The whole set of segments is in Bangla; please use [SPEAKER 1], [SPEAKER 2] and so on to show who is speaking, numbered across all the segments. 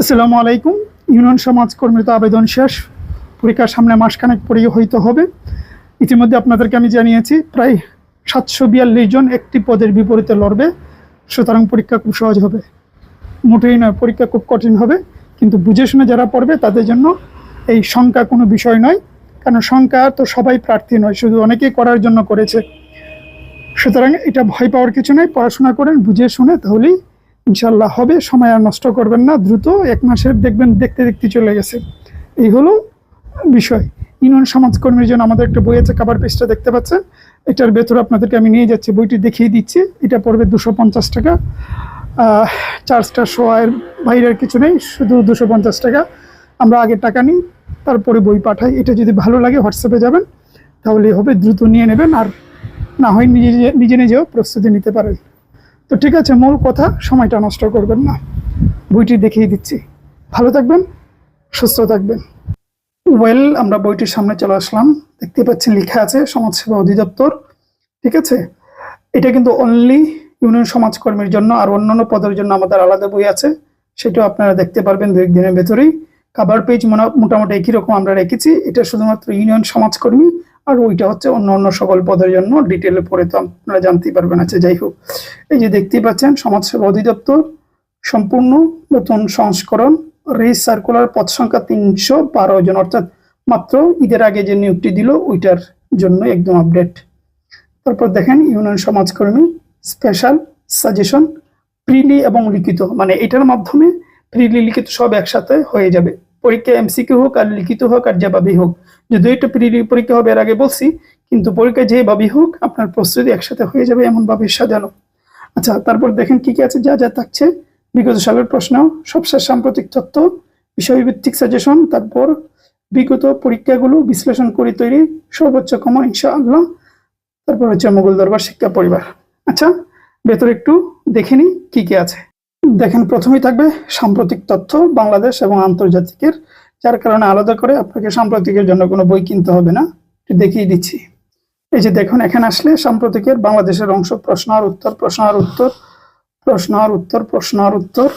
[SPEAKER 1] আসসালামু আলাইকুম। ইউনিয়ন সমাজকর্মীতে আবেদন শেষ, পরীক্ষার সামনে মাসখানেক পরেই হইতে হবে। ইতিমধ্যে আপনাদেরকে আমি জানিয়েছি প্রায় 742 জন একটি পদের বিপরীতে লড়বে, সুতরাং পরীক্ষা খুব সহজ হবে। মোটেই নয়, পরীক্ষা খুব কঠিন হবে, কিন্তু বুঝে শুনে যারা পড়বে তাদের জন্য এই সংখ্যা কোনো বিষয় নয়, কারণ সংখ্যা তো সবাই প্রার্থী নয়, শুধু অনেকেই করার জন্য করেছে। সুতরাং এটা ভয় পাওয়ার কিছু নেই, পড়াশোনা করেন বুঝে শুনে, তাহলেই ইনশাল্লাহ হবে। সময় আর নষ্ট করবেন না, দ্রুত 1 মাসের দেখবেন দেখতে দেখতে চলে গেছে। এই হলো বিষয়। ইউনিয়ন সমাজকর্মীর জন্য আমাদের একটা বই আছে, কাভার পেজটা দেখতে পাচ্ছেন, এটার ভেতরে আপনাদেরকে আমি নিয়ে যাচ্ছি, বইটি দেখিয়ে দিচ্ছি। এটা পড়বে 250 টাকা, চার্জটা শোয়ের বাইরের কিছু নেই, শুধু 250 টাকা। আমরা আগে টাকা নিই, তারপরে বই পাঠাই। এটা যদি ভালো লাগে হোয়াটসঅ্যাপে যাবেন, তাহলেই হবে, দ্রুত নিয়ে নেবেন। আর না হয় নিজে নিজেও প্রস্তুতি নিতে পারেন। তো ঠিক আছে, মূল কথা, সময়টা নষ্ট করবেন না, বইটি দেখিয়ে দিচ্ছি। ভালো থাকবেন, সুস্থ থাকবেন। আমরা বইটির সামনে চলে আসলাম, দেখতে পাচ্ছেন লেখা আছে সমাজসেবা অধিদপ্তর। ঠিক আছে, এটা কিন্তু অনলি ইউনিয়ন সমাজকর্মীর জন্য, আর অন্যান্য পদের জন্য আমাদের আলাদা বই আছে, সেটাও আপনারা দেখতে পারবেন 2-1 দিনের ভেতরেই। কাভার পেজ মোটামুটি একই রকম আমরা রেখেছি। এটা শুধুমাত্র ইউনিয়ন সমাজকর্মী, আর ওইটা হচ্ছে অন্য সকল পদের জন্য, ডিটেলে পড়ে তো আপনারা জানতেই পারবেন। আচ্ছা, যাই হোক, এই যে দেখতেই পাচ্ছেন সমাজসেবা অধিদপ্তর সম্পূর্ণ নতুন সংস্করণ, সার্কুলার, পদ সংখ্যা 312 জন, অর্থাৎ মাত্র ঈদের আগে যে নিয়োগটি দিল ওইটার জন্য একদম আপডেট। তারপর দেখেন ইউনিয়ন সমাজকর্মী স্পেশাল সাজেশন, প্রিলি এবং লিখিত, মানে এটার মাধ্যমে প্রিলি লিখিত সব একসাথে হয়ে যাবে। পরীক্ষা এমসিকিউ হোক আর লিখিত হোক আর যেভাবেই হোক, যদিও এটা প্রিলি পরীক্ষা হবে এর আগে বলছি, কিন্তু পরীক্ষা যেভাবেই হোক আপনার প্রস্তুতি একসাথে হয়ে যাবে, এমনভাবে সাজানো। আচ্ছা, তারপর দেখেন কি কি আছে, যা যা থাকছে: বিগত সালের প্রশ্ন, সবশেষ সাম্প্রতিক তথ্য, বিষয়ভিত্তিক সাজেশন, তারপর বিগত পরীক্ষাগুলো বিশ্লেষণ করে তৈরি সর্বোচ্চ কমন ইনশাআল্লাহ, তারপর হচ্ছে মোগল দরবার শিক্ষা পরিবার। আচ্ছা, ভেতরে একটু দেখে নিই কি কি আছে। দেখেন, প্রথমেই থাকবে সাম্প্রতিক তথ্য বাংলাদেশ এবং আন্তর্জাতিকের, যার কারণে আলাদা করে আপনাকে সাম্প্রতিকের জন্য কোনো বই কিনতে হবে না, দেখিয়ে দিচ্ছি। এই যে দেখুন, এখানে আসলে সাম্প্রতিকের বাংলাদেশের অংশ, প্রশ্ন আর উত্তর, প্রশ্ন আর উত্তর, প্রশ্ন আর উত্তর, প্রশ্ন আর উত্তর।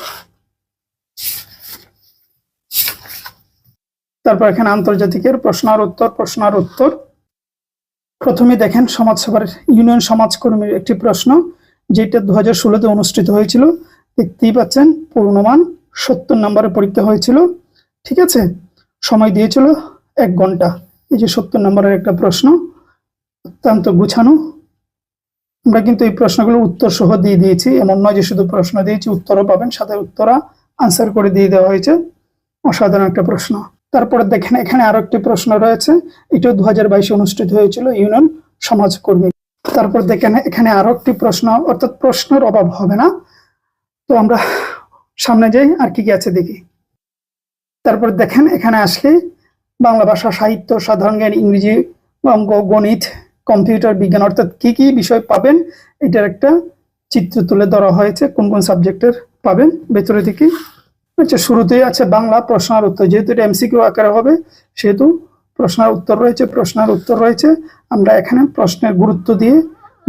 [SPEAKER 1] তারপর এখানে আন্তর্জাতিকের প্রশ্ন আর উত্তর, প্রশ্ন আর উত্তর। প্রথমে দেখেন সমাজসেবার ইউনিয়ন সমাজকর্মীর একটি প্রশ্ন, যেটা 2016-তে অনুষ্ঠিত হয়েছিল। দেখতেই পাচ্ছেন, পূর্ণমান 70 নম্বরের পরীক্ষা হয়েছিল। ঠিক আছে, সময় দিয়েছিল 1 ঘন্টা। এই যে 70 নম্বরের একটা প্রশ্ন, অত্যন্ত গুছানো। আমরা কিন্তু এই প্রশ্নগুলো উত্তর সহ দিয়ে দিয়েছি, এমন নয় যে শুধু প্রশ্ন দিয়েছি, উত্তরও পাবেন, সাথে উত্তরা আনসার করে দিয়ে দেওয়া হয়েছে। অসাধারণ একটা প্রশ্ন। তারপরে দেখেন, এখানে আরো একটি প্রশ্ন রয়েছে, এটাও 2022-এ অনুষ্ঠিত হয়েছিল, ইউনিয়ন সমাজকর্মী। তারপর দেখেন, এখানে আরো একটি প্রশ্ন, অর্থাৎ প্রশ্নের অভাব হবে না। তো আমরা সামনে যাই, আর কি কি আছে দেখি। তারপর দেখেন, এখানে আসলে বাংলা ভাষা, সাহিত্য, সাধারণ জ্ঞান, ইংরেজি, অঙ্ক, গণিত, কম্পিউটার বিজ্ঞান, অর্থাৎ কি কি বিষয় পাবেন এটার একটা চিত্র তুলে ধরা হয়েছে, কোন কোন সাবজেক্টের পাবেন ভেতরে দেখি। আচ্ছা, শুরুতেই আছে বাংলা প্রশ্ন আর উত্তর, যেহেতু এটা এমসিকিউ আকারে হবে সেহেতু প্রশ্ন আর উত্তর রয়েছে, প্রশ্ন আর উত্তর রয়েছে। আমরা এখানে প্রশ্নের গুরুত্ব দিয়ে,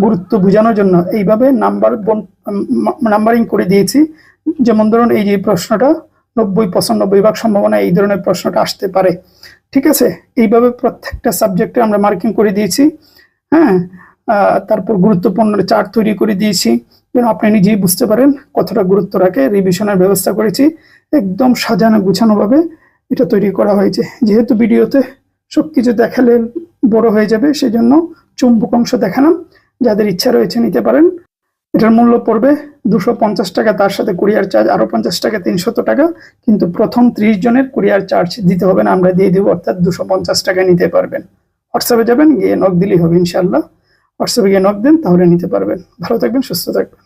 [SPEAKER 1] গুরুত্ব বোঝানোর জন্য এইভাবে নাম্বারিং করে দিয়েছি। যেমন ধরুন, এই যে প্রশ্নটা 90-95% সম্ভাবনা এই ধরনের প্রশ্নটা আসতে পারে। ঠিক আছে, এইভাবে প্রত্যেকটা সাবজেক্টে আমরা মার্কিং করে দিয়েছি। হ্যাঁ, তারপর গুরুত্বপূর্ণ চার্ট তৈরি করে দিয়েছি, যেন আপনি নিজেই বুঝতে পারেন কতটা গুরুত্ব রাখে। রিভিশনের ব্যবস্থা করেছি, একদম সাজানো গুছানো ভাবে এটা তৈরি করা হয়েছে। যেহেতু ভিডিওতে সবকিছু দেখালে বড় হয়ে যাবে, সেজন্য চুম্বক অংশ দেখালাম, যাদের ইচ্ছা রয়েছে নিতে পারেন। এটার মূল্য পড়বে 250 টাকা, তার সাথে কুরিয়ার চার্জ আরো 50 টাকা, 300 টাকা। কিন্তু প্রথম 30 জনের কুরিয়ার চার্জ দিতে হবে না, আমরা দিয়ে দিব, অর্থাৎ 250 টাকা নিতে পারবেন। হোয়াটসঅ্যাপে যাবেন, গিয়ে নক দিলেই হবে ইনশাআল্লাহ। হোয়াটসঅ্যাপে গিয়ে নক দেন, তাহলে নিতে পারবেন। ভালো থাকবেন, সুস্থ থাকবেন।